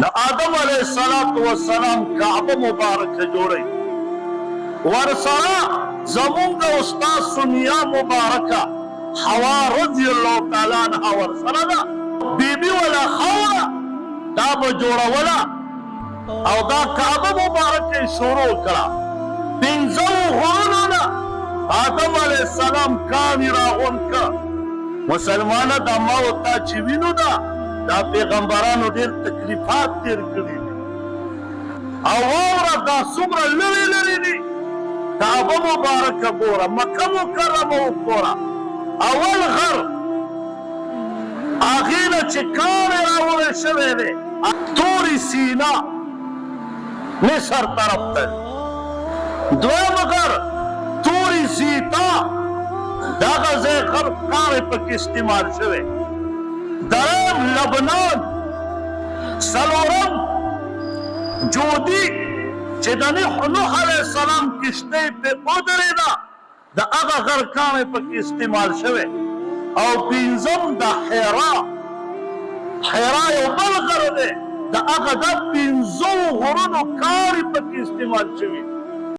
د آدم علیه السلام کعبه مبارکه جوړی ورسره زمونږ استاد سنیا مبارکه حوا رضی الله تعالی عنها ورسره ده بیبي ولا خوره دا به جوړوله او دا کعبه مبارکه شروع کړه پنځو غرونو نه آدم علیه السلام کاڼي راغونډ کړه مسلمانه دا ما او تا چې وینو ده دا پیغمبرانو ډېر تکلیفات تیر کړي دي او واوره دا څومره لرې لرې دي کعبه مبارکه ګوره مکه مکرمه وګوره اول غر هغې نه چې کاڼی راوړی شوی دی تورې سینا مصر طرف ته دویم غر تورې زیتا دغه ځای غر کاڼی پکې استعمال شوی درم لبنان څلورم جودي چې د نوح علیه السلام کشتۍ پې ودرېده د هغه غر کاڼی پکې استعمال شوی او پنځم د حرا یو بل غر دی د هغه د پنځو غرونو کاڼي پکې استعمال شوي